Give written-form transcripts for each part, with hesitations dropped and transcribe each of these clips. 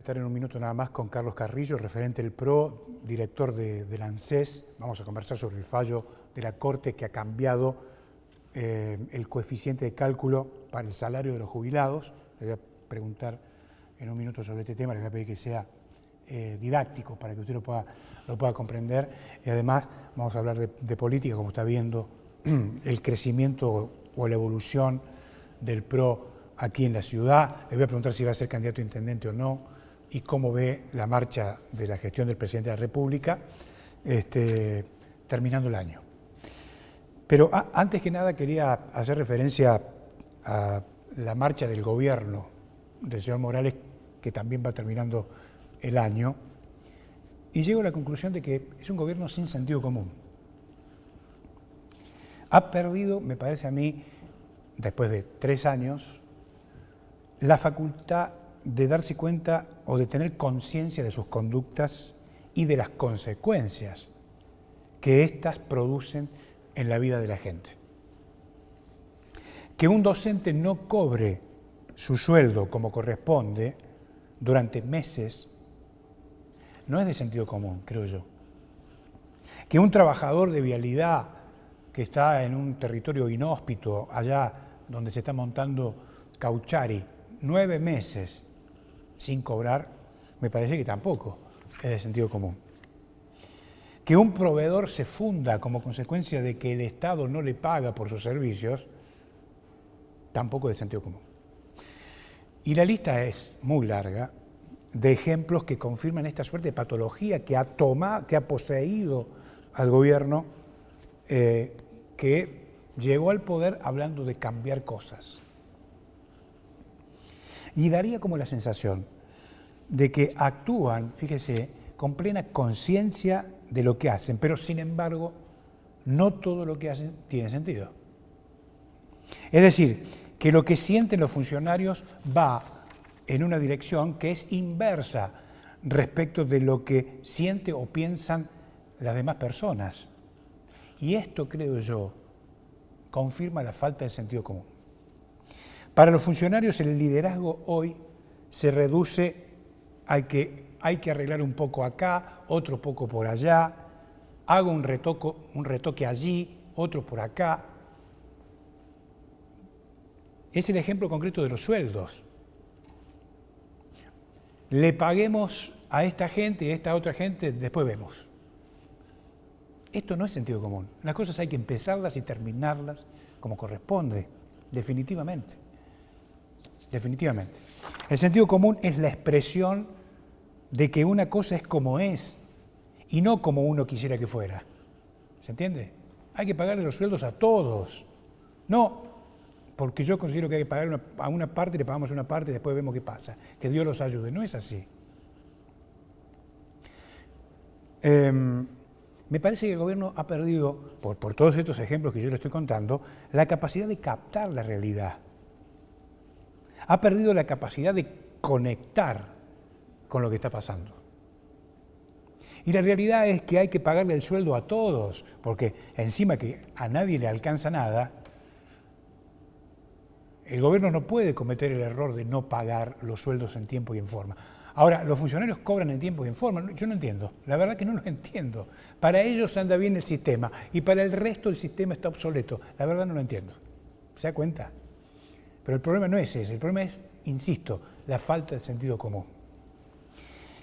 estar en un minuto nada más con Carlos Carrillo, referente del PRO, director del ANSES. Vamos a conversar sobre el fallo de la Corte que ha cambiado el coeficiente de cálculo para el salario de los jubilados. Le voy a preguntar en un minuto sobre este tema, le voy a pedir que sea didáctico para que usted lo pueda comprender. Y además vamos a hablar de política, como está viendo el crecimiento o la evolución del PRO aquí en la ciudad. Le voy a preguntar si va a ser candidato a intendente o no y cómo ve la marcha de la gestión del presidente de la República terminando el año. Pero antes que nada quería hacer referencia a la marcha del gobierno del señor Morales, que también va terminando el año, y llego a la conclusión de que es un gobierno sin sentido común. Ha perdido, me parece a mí, después de 3 años, la facultad de darse cuenta o de tener conciencia de sus conductas y de las consecuencias que éstas producen en la vida de la gente. Que un docente no cobre su sueldo como corresponde durante meses no es de sentido común, creo yo. Que un trabajador de vialidad que está en un territorio inhóspito, allá donde se está montando Cauchari, 9 meses sin cobrar, me parece que tampoco es de sentido común. Que un proveedor se funda como consecuencia de que el Estado no le paga por sus servicios, tampoco es de sentido común. Y la lista es muy larga de ejemplos que confirman esta suerte de patología que ha poseído al gobierno, que llegó al poder hablando de cambiar cosas. Y daría como la sensación de que actúan, fíjese, con plena conciencia de lo que hacen, pero sin embargo, no todo lo que hacen tiene sentido. Es decir, que lo que sienten los funcionarios va en una dirección que es inversa respecto de lo que sienten o piensan las demás personas. Y esto, creo yo, confirma la falta de sentido común. Para los funcionarios el liderazgo hoy se reduce a que hay que arreglar un poco acá, otro poco por allá, hago un retoque allí, otro por acá. Es el ejemplo concreto de los sueldos. Le paguemos a esta gente y a esta otra gente, después vemos. Esto no es sentido común. Las cosas hay que empezarlas y terminarlas como corresponde, definitivamente. Definitivamente. El sentido común es la expresión de que una cosa es como es y no como uno quisiera que fuera. ¿Se entiende? Hay que pagarle los sueldos a todos. No porque yo considero que hay que pagar a una parte, le pagamos una parte y después vemos qué pasa. Que Dios los ayude. No es así. Me parece que el gobierno ha perdido, por todos estos ejemplos que yo le estoy contando, la capacidad de captar la realidad. Ha perdido la capacidad de conectar con lo que está pasando. Y la realidad es que hay que pagarle el sueldo a todos, porque encima que a nadie le alcanza nada, el gobierno no puede cometer el error de no pagar los sueldos en tiempo y en forma. Ahora, los funcionarios cobran en tiempo y en forma. Yo no entiendo, la verdad que no lo entiendo. Para ellos anda bien el sistema y para el resto el sistema está obsoleto. La verdad no lo entiendo. ¿Se da cuenta? Pero el problema no es ese, el problema es, insisto, la falta de sentido común.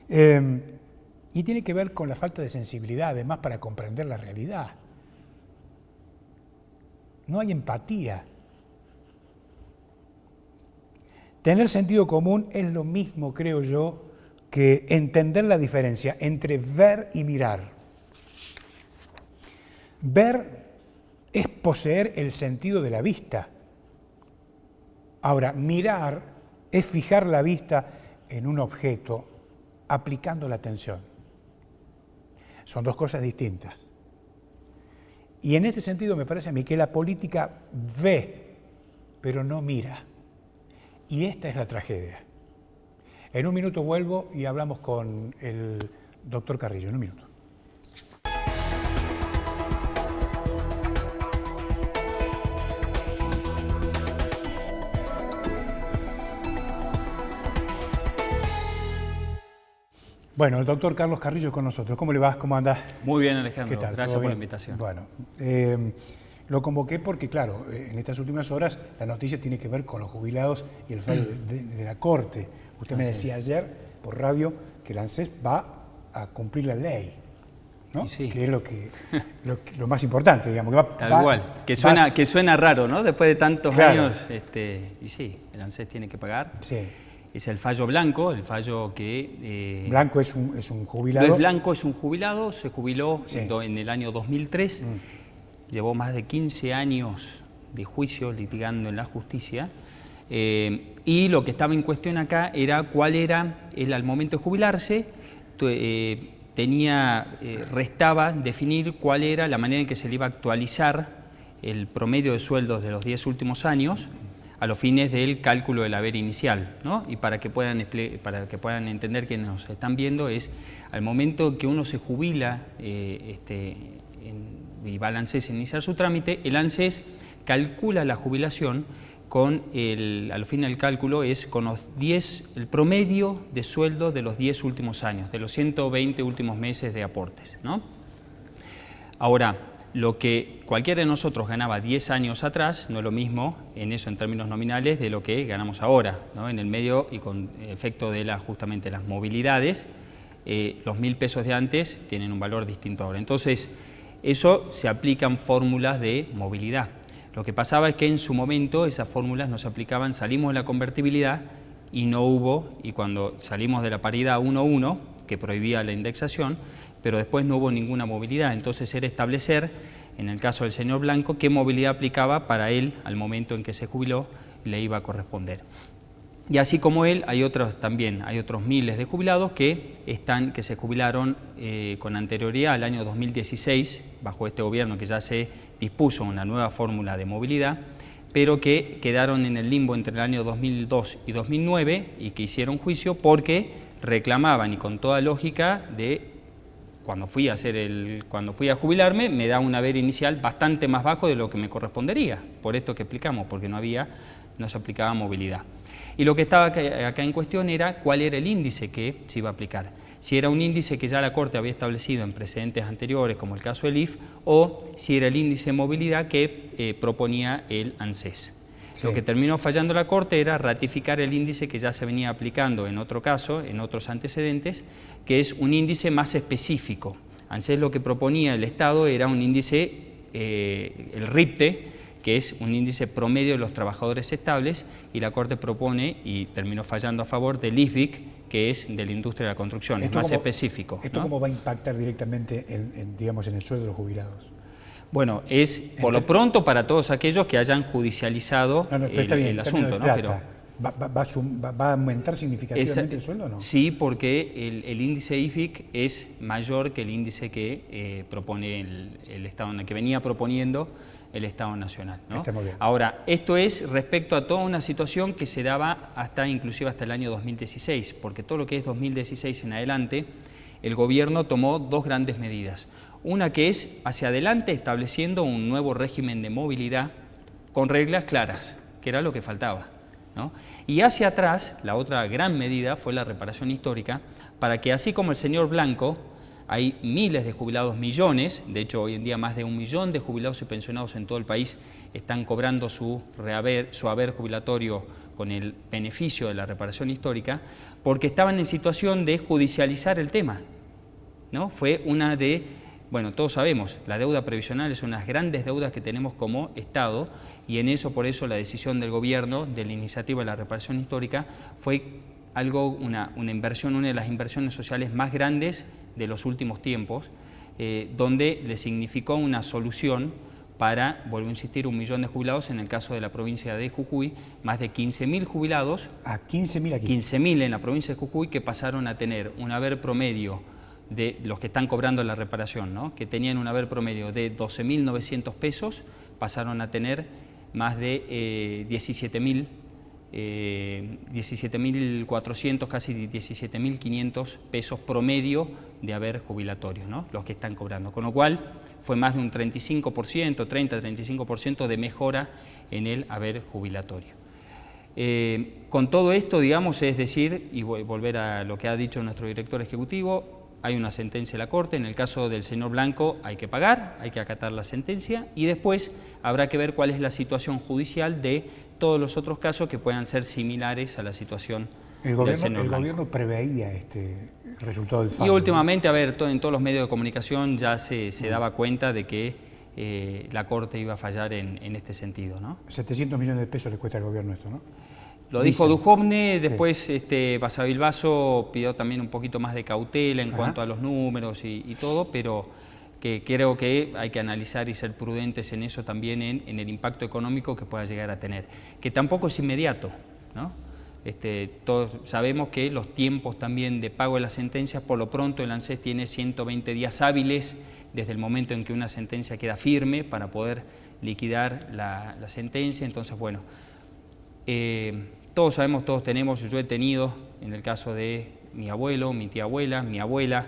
Y tiene que ver con la falta de sensibilidad, además, para comprender la realidad. No hay empatía. Tener sentido común es lo mismo, creo yo, que entender la diferencia entre ver y mirar. Ver es poseer el sentido de la vista. Ahora, mirar es fijar la vista en un objeto aplicando la atención. Son dos cosas distintas. Y en este sentido me parece a mí que la política ve, pero no mira. Y esta es la tragedia. En un minuto vuelvo y hablamos con el doctor Carrillo. En un minuto. Bueno, el doctor Carlos Carrillo con nosotros. ¿Cómo le vas? ¿Cómo andás? Muy bien, Alejandro. ¿Qué tal? Gracias por la invitación. Bueno, lo convoqué porque, claro, en estas últimas horas la noticia tiene que ver con los jubilados y el fallo de la Corte. Usted me decía ayer por radio que el ANSES va a cumplir la ley, ¿no? Sí. Que es lo más importante, digamos. Tal cual. Que suena raro, ¿no? Después de tantos años, y sí, el ANSES tiene que pagar. Sí. Es el fallo Blanco, el fallo que... Blanco es un jubilado. No es Blanco, es un jubilado, se jubiló en el año 2003, llevó más de 15 años de juicio litigando en la justicia, y lo que estaba en cuestión acá era cuál era, él al momento de jubilarse, restaba definir cuál era la manera en que se le iba a actualizar el promedio de sueldos de los 10 últimos años, a los fines del cálculo del haber inicial, ¿no? Y para que puedan entender quienes nos están viendo, es al momento que uno se jubila y va al ANSES a iniciar su trámite, el ANSES calcula la jubilación con al fin del cálculo es con el promedio de sueldo de los 10 últimos años, de los 120 últimos meses de aportes, ¿no? Ahora, lo que cualquiera de nosotros ganaba 10 años atrás no es lo mismo en eso en términos nominales de lo que ganamos ahora, ¿no? En el medio y con efecto de justamente las movilidades, los 1.000 pesos de antes tienen un valor distinto ahora. Entonces, eso se aplican fórmulas de movilidad. Lo que pasaba es que en su momento esas fórmulas no se aplicaban, salimos de la convertibilidad y no hubo, y cuando salimos de la paridad 1:1, que prohibía la indexación, pero después no hubo ninguna movilidad. Entonces era establecer, en el caso del señor Blanco, qué movilidad aplicaba para él al momento en que se jubiló le iba a corresponder. Y así como él, hay otros miles de jubilados que se jubilaron con anterioridad al año 2016, bajo este gobierno que ya se dispuso una nueva fórmula de movilidad, pero que quedaron en el limbo entre el año 2002 y 2009 y que hicieron juicio porque reclamaban, y con toda lógica, cuando fui a jubilarme, me da un haber inicial bastante más bajo de lo que me correspondería, por esto que explicamos, porque no se aplicaba movilidad. Y lo que estaba acá en cuestión era cuál era el índice que se iba a aplicar. Si era un índice que ya la Corte había establecido en precedentes anteriores, como el caso del IF, o si era el índice de movilidad que proponía el ANSES. Sí. Lo que terminó fallando la Corte era ratificar el índice que ya se venía aplicando en otro caso, en otros antecedentes, que es un índice más específico. ANSES lo que proponía el Estado era un índice, el RIPTE, que es un índice promedio de los trabajadores estables, y la Corte propone, y terminó fallando a favor, del ISBIC, que es de la industria de la construcción, es más específico. ¿Esto cómo va a impactar directamente en el sueldo de los jubilados? Bueno, es por lo pronto para todos aquellos que hayan judicializado el asunto, ¿no? Pero ¿va a aumentar significativamente el sueldo o no? Sí, porque el índice ISBIC es mayor que el índice que propone el Estado, que venía proponiendo el Estado Nacional, ¿no? Está muy bien. Ahora, esto es respecto a toda una situación que se daba inclusive hasta el año 2016, porque todo lo que es 2016 en adelante, el gobierno tomó dos grandes medidas. Una que es hacia adelante estableciendo un nuevo régimen de movilidad con reglas claras, que era lo que faltaba, ¿no? Y hacia atrás, la otra gran medida fue la reparación histórica, para que así como el señor Blanco, hay miles de jubilados, millones, de hecho hoy en día más de 1 millón de jubilados y pensionados en todo el país están cobrando su haber jubilatorio con el beneficio de la reparación histórica, porque estaban en situación de judicializar el tema, ¿no? Fue bueno, todos sabemos, la deuda previsional es una de las grandes deudas que tenemos como Estado, y por eso la decisión del gobierno de la iniciativa de la reparación histórica fue una inversión, una de las inversiones sociales más grandes de los últimos tiempos, donde le significó una solución para, vuelvo a insistir, 1 millón de jubilados, en el caso de la provincia de Jujuy, más de 15.000 jubilados. ¿A 15.000 aquí? 15.000 en la provincia de Jujuy, que pasaron a tener un haber promedio de los que están cobrando la reparación, ¿no? Que tenían un haber promedio de 12.900 pesos, pasaron a tener más de 17.400, casi 17.500 pesos promedio de haber jubilatorio, ¿no? Los que están cobrando, con lo cual fue más de un 35%, 30-35% de mejora en el haber jubilatorio. Con todo esto, digamos, es decir, y voy a volver a lo que ha dicho nuestro director ejecutivo, hay una sentencia de la Corte, en el caso del señor Blanco hay que pagar, hay que acatar la sentencia y después habrá que ver cuál es la situación judicial de todos los otros casos que puedan ser similares a la situación del señor Blanco. El gobierno preveía este resultado del fallo. Y últimamente, a ver, en todos los medios de comunicación ya se daba cuenta de que la Corte iba a fallar en este sentido, ¿no? 700 millones de pesos le cuesta al gobierno esto, ¿no? Lo dijo Duhovne, después Basavilbaso pidió también un poquito más de cautela en cuanto a los números y todo, pero que creo que hay que analizar y ser prudentes en eso también, en el impacto económico que pueda llegar a tener, que tampoco es inmediato, ¿no? Todos sabemos que los tiempos también de pago de las sentencias, por lo pronto el ANSES tiene 120 días hábiles desde el momento en que una sentencia queda firme para poder liquidar la sentencia, entonces bueno, todos sabemos, todos tenemos, yo he tenido, en el caso de mi abuelo, mi tía abuela, mi abuela,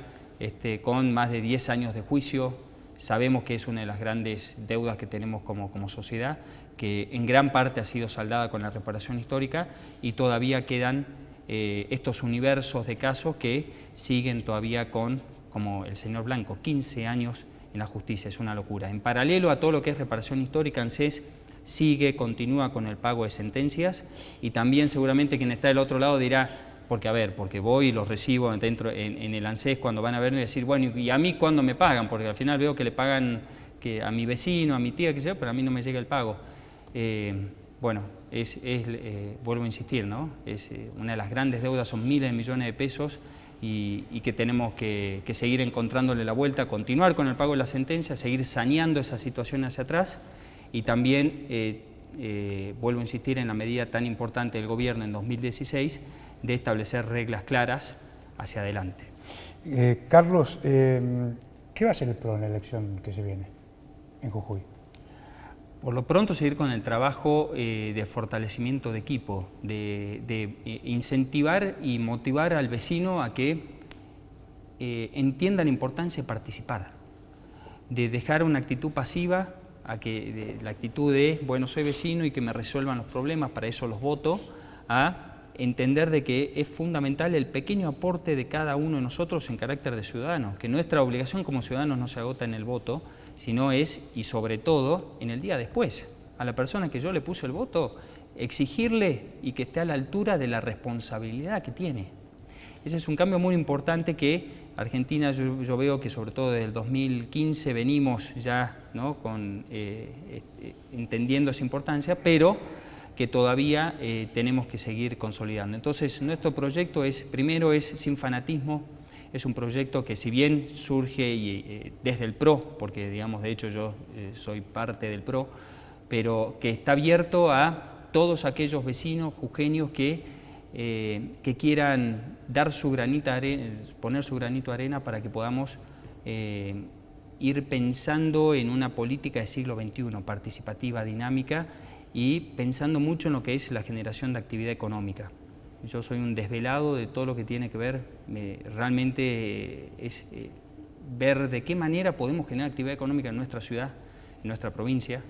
con más de 10 años de juicio, sabemos que es una de las grandes deudas que tenemos como sociedad, que en gran parte ha sido saldada con la reparación histórica y todavía quedan estos universos de casos que siguen todavía como el señor Blanco, 15 años en la justicia, es una locura. En paralelo a todo lo que es reparación histórica, ANSES continúa con el pago de sentencias y también seguramente quien está del otro lado dirá, porque voy y los recibo dentro en el ANSES cuando van a verme y decir, bueno, ¿y a mí cuándo me pagan? Porque al final veo que le pagan a mi vecino, a mi tía, qué sé yo, pero a mí no me llega el pago. Bueno, vuelvo a insistir, ¿no? Una de las grandes deudas, son miles de millones de pesos y que tenemos que seguir encontrándole la vuelta, continuar con el pago de la sentencia, seguir saneando esa situación hacia atrás. Y también, vuelvo a insistir, en la medida tan importante del gobierno en 2016 de establecer reglas claras hacia adelante. Carlos, ¿qué va a hacer el PRO en la elección que se viene en Jujuy? Por lo pronto seguir con el trabajo de fortalecimiento de equipo, de incentivar y motivar al vecino a que entienda la importancia de participar, de dejar una actitud pasiva, la actitud de, bueno, soy vecino y que me resuelvan los problemas, para eso los voto, a entender de que es fundamental el pequeño aporte de cada uno de nosotros en carácter de ciudadanos, que nuestra obligación como ciudadanos no se agota en el voto, sino es, y sobre todo, en el día después. A la persona que yo le puse el voto, exigirle y que esté a la altura de la responsabilidad que tiene. Ese es un cambio muy importante que Argentina, yo veo que sobre todo desde el 2015 venimos ya, ¿no?, entendiendo esa importancia, pero que todavía tenemos que seguir consolidando. Entonces, nuestro proyecto primero es sin fanatismo, es un proyecto que si bien surge desde el PRO, porque digamos, de hecho yo soy parte del PRO, pero que está abierto a todos aquellos vecinos jujeños que quieran dar su granito de arena, poner su granito de arena para que podamos ir pensando en una política del siglo XXI, participativa, dinámica, y pensando mucho en lo que es la generación de actividad económica. Yo soy un desvelado de todo lo que tiene que ver, realmente es ver de qué manera podemos generar actividad económica en nuestra ciudad, en nuestra provincia.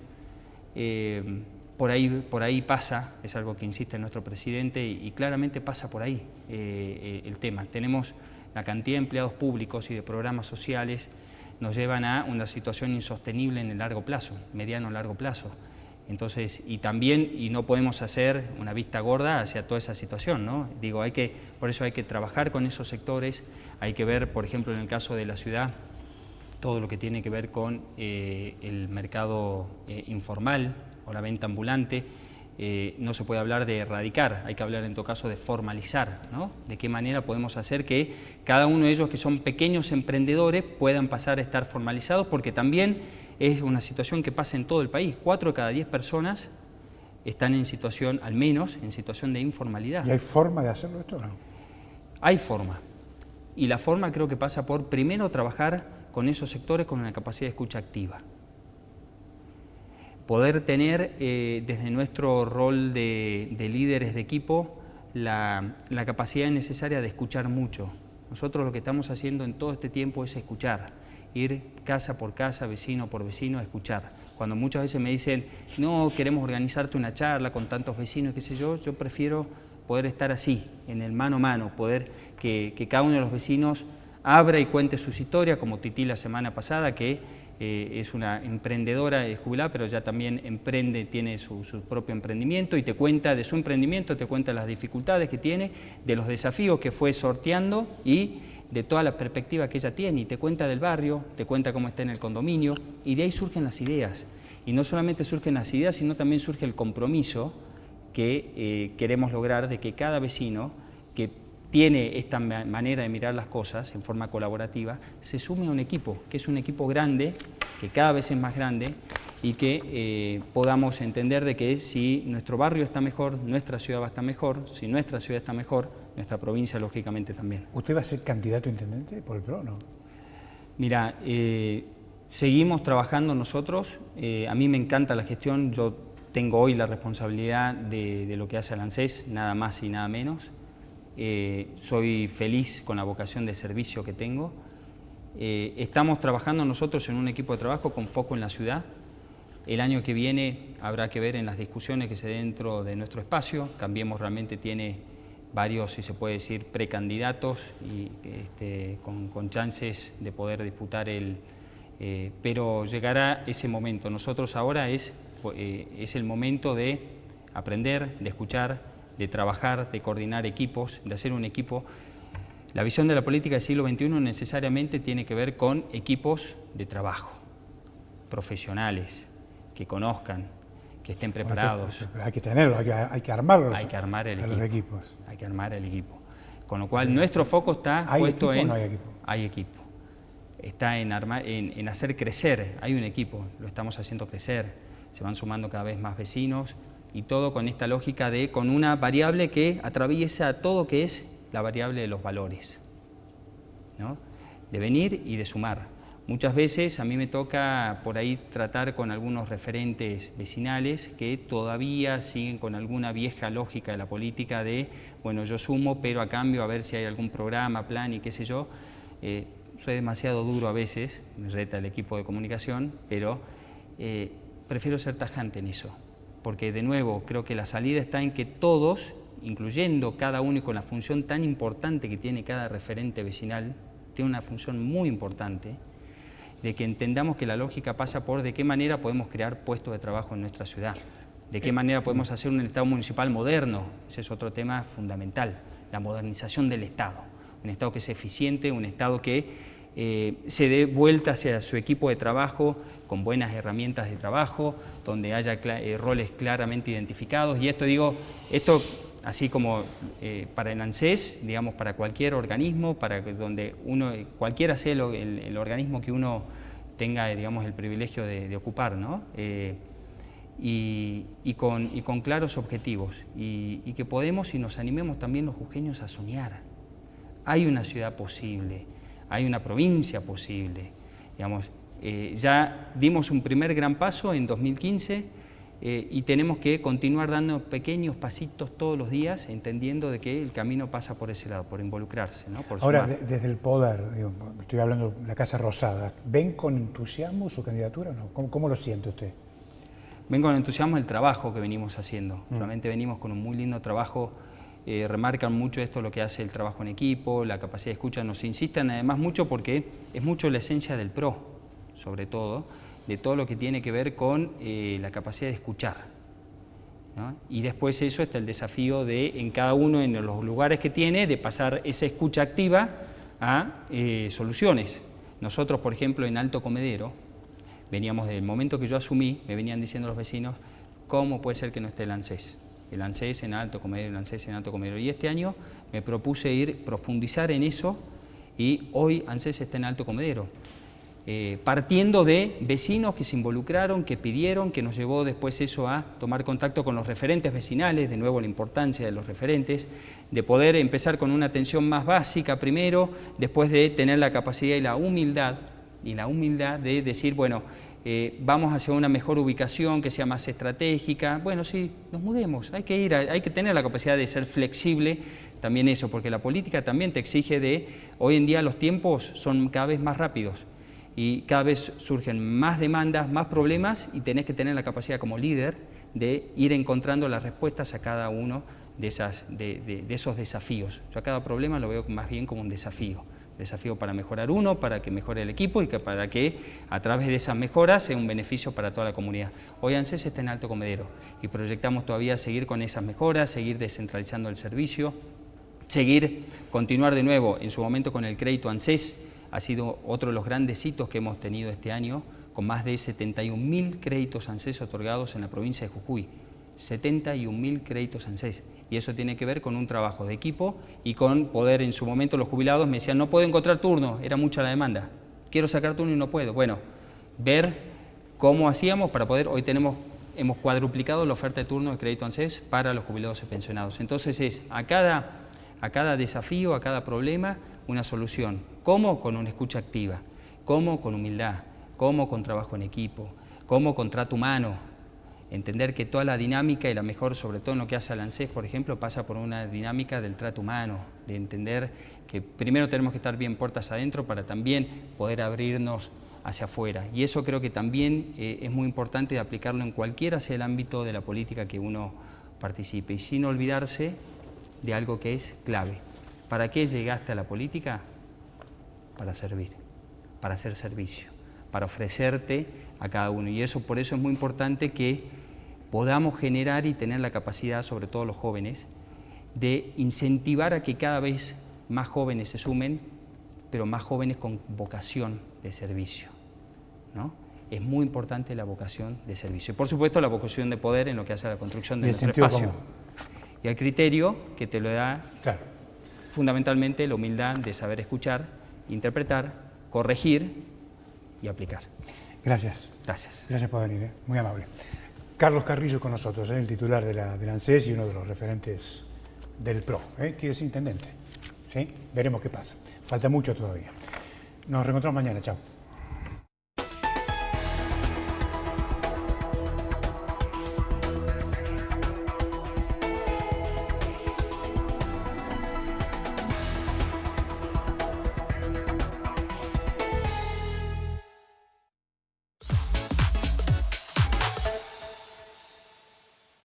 Por ahí pasa, es algo que insiste nuestro presidente y claramente pasa por ahí el tema. Tenemos la cantidad de empleados públicos y de programas sociales nos llevan a una situación insostenible en el largo plazo, mediano largo plazo. Entonces, y no podemos hacer una vista gorda hacia toda esa situación, ¿no? Digo, por eso hay que trabajar con esos sectores, hay que ver, por ejemplo, en el caso de la ciudad, todo lo que tiene que ver con el mercado informal o la venta ambulante. No se puede hablar de erradicar, hay que hablar en todo caso de formalizar, ¿no? De qué manera podemos hacer que cada uno de ellos que son pequeños emprendedores puedan pasar a estar formalizados, porque también es una situación que pasa en todo el país. 4 de cada 10 personas están en situación, al menos, en situación de informalidad. ¿Y hay forma de hacerlo esto o no? Hay forma. Y la forma creo que pasa por, primero, trabajar con esos sectores con una capacidad de escucha activa. Poder tener, desde nuestro rol de líderes de equipo, la capacidad necesaria de escuchar mucho. Nosotros lo que estamos haciendo en todo este tiempo es escuchar. Ir casa por casa, vecino por vecino, a escuchar. Cuando muchas veces me dicen, no, queremos organizarte una charla con tantos vecinos, qué sé yo prefiero poder estar así, en el mano a mano, poder que cada uno de los vecinos abra y cuente sus historias, como Tití la semana pasada, que es una emprendedora jubilada, pero ya también emprende, tiene su propio emprendimiento y te cuenta de su emprendimiento, te cuenta las dificultades que tiene, de los desafíos que fue sorteando y de toda la perspectiva que ella tiene, y te cuenta del barrio, te cuenta cómo está en el condominio, y de ahí surgen las ideas. Y no solamente surgen las ideas, sino también surge el compromiso que queremos lograr de que cada vecino que tiene esta manera de mirar las cosas en forma colaborativa, se sume a un equipo, que es un equipo grande, que cada vez es más grande, y que podamos entender de que si nuestro barrio está mejor, nuestra ciudad va a estar mejor, si nuestra ciudad está mejor, nuestra provincia lógicamente también. ¿Usted va a ser candidato a intendente por el PRO o no? Mira, seguimos trabajando nosotros, a mí me encanta la gestión, yo tengo hoy la responsabilidad de lo que hace el ANSES, nada más y nada menos. Soy feliz con la vocación de servicio que tengo. Estamos trabajando nosotros en un equipo de trabajo con foco en la ciudad. El año que viene habrá que ver en las discusiones que se den dentro de nuestro espacio. Cambiemos realmente tiene varios, si se puede decir, precandidatos y con chances de poder disputar pero llegará ese momento. Nosotros ahora es el momento de aprender, de escuchar, de trabajar, de coordinar equipos, de hacer un equipo. La visión de la política del siglo XXI necesariamente tiene que ver con equipos de trabajo, profesionales, que conozcan, que estén preparados. Hay que tenerlos, hay que armarlos. Hay que armar los equipos. Hay que armar el equipo. Con lo cual nuestro foco está puesto en... ¿No hay equipo? Hay equipo. Está en hacer crecer, hay un equipo, lo estamos haciendo crecer, se van sumando cada vez más vecinos, y todo con esta lógica con una variable que atraviesa todo, que es la variable de los valores, ¿no? De venir y de sumar. Muchas veces a mí me toca por ahí tratar con algunos referentes vecinales que todavía siguen con alguna vieja lógica de la política de, bueno, yo sumo, pero a cambio a ver si hay algún programa, plan y qué sé yo. Soy demasiado duro a veces, me reta el equipo de comunicación, pero prefiero ser tajante en eso. Porque de nuevo creo que la salida está en que todos, incluyendo cada uno y con la función tan importante que tiene cada referente vecinal, tiene una función muy importante, de que entendamos que la lógica pasa por de qué manera podemos crear puestos de trabajo en nuestra ciudad, de qué manera podemos hacer un Estado municipal moderno, ese es otro tema fundamental, la modernización del Estado, un Estado que sea eficiente, un Estado que se dé vuelta hacia su equipo de trabajo con buenas herramientas de trabajo, donde haya roles claramente identificados. Y esto así como para el ANSES, digamos, para cualquier organismo, para donde cualquiera sea el organismo que uno tenga, digamos, el privilegio de ocupar, ¿no? Y con claros objetivos, y que podemos y nos animemos también los jujeños a soñar. Hay una ciudad posible, hay una provincia posible, digamos. Ya dimos un primer gran paso en 2015 y tenemos que continuar dando pequeños pasitos todos los días, entendiendo de que el camino pasa por ese lado, por involucrarse, ¿no? Por ahora, desde el poder, estoy hablando de la Casa Rosada, ¿ven con entusiasmo su candidatura o no? ¿Cómo lo siente usted? Ven con entusiasmo el trabajo que venimos haciendo. Realmente venimos con un muy lindo trabajo. Remarcan mucho esto, lo que hace el trabajo en equipo, la capacidad de escucha. Nos insisten además mucho porque es mucho la esencia del PRO, sobre todo, de todo lo que tiene que ver con la capacidad de escuchar, ¿no? Y después eso está el desafío de, en cada uno, en los lugares que tiene, de pasar esa escucha activa a soluciones. Nosotros, por ejemplo, en Alto Comedero, veníamos del momento que yo asumí, me venían diciendo los vecinos, ¿cómo puede ser que no esté el ANSES? El ANSES en Alto Comedero, el ANSES en Alto Comedero. Y este año me propuse profundizar en eso, y hoy ANSES está en Alto Comedero. Partiendo de vecinos que se involucraron, que pidieron, que nos llevó después eso a tomar contacto con los referentes vecinales, de nuevo la importancia de los referentes, de poder empezar con una atención más básica primero, después de tener la capacidad y la humildad de decir, bueno, vamos hacia una mejor ubicación que sea más estratégica. Bueno, sí, nos mudemos, hay que tener la capacidad de ser flexible también eso, porque la política también te exige hoy en día los tiempos son cada vez más rápidos. y cada vez surgen más demandas, más problemas y tenés que tener la capacidad como líder de ir encontrando las respuestas a cada uno de esos desafíos. Yo a cada problema lo veo más bien como un desafío para mejorar uno, para que mejore el equipo y para que a través de esas mejoras sea un beneficio para toda la comunidad. Hoy ANSES está en Alto Comedero y proyectamos todavía seguir con esas mejoras, seguir descentralizando el servicio, continuar de nuevo en su momento con el crédito ANSES. Ha sido otro de los grandes hitos que hemos tenido este año, con más de 71.000 créditos ANSES otorgados en la provincia de Jujuy. 71.000 créditos ANSES. Y eso tiene que ver con un trabajo de equipo y con poder, en su momento los jubilados me decían, no puedo encontrar turno, era mucha la demanda. Quiero sacar turno y no puedo. Bueno, ver cómo hacíamos para poder, hoy hemos cuadruplicado la oferta de turno de crédito ANSES para los jubilados y pensionados. Entonces es a cada desafío, a cada problema, una solución. ¿Cómo? Con una escucha activa. ¿Cómo? Con humildad. ¿Cómo? Con trabajo en equipo. ¿Cómo? Con trato humano. Entender que toda la dinámica y la mejor, sobre todo en lo que hace al ANSES, por ejemplo, pasa por una dinámica del trato humano, de entender que primero tenemos que estar bien puertas adentro para también poder abrirnos hacia afuera. Y eso creo que también es muy importante de aplicarlo en cualquiera sea el ámbito de la política que uno participe. Y sin olvidarse de algo que es clave. ¿Para qué llegaste a la política? Para servir, para hacer servicio, para ofrecerte a cada uno. Y por eso es muy importante que podamos generar y tener la capacidad, sobre todo los jóvenes, de incentivar a que cada vez más jóvenes se sumen, pero más jóvenes con vocación de servicio, ¿no? Es muy importante la vocación de servicio. Y por supuesto la vocación de poder en lo que hace a la construcción de nuestro espacio. Y el criterio que te lo da, claro, fundamentalmente la humildad de saber escuchar, interpretar, corregir y aplicar. Gracias. Gracias. Gracias por venir, muy amable. Carlos Carrillo con nosotros, el titular de la ANSES y uno de los referentes del PRO, que es intendente. ¿Sí? Veremos qué pasa. Falta mucho todavía. Nos reencontramos mañana. Chao.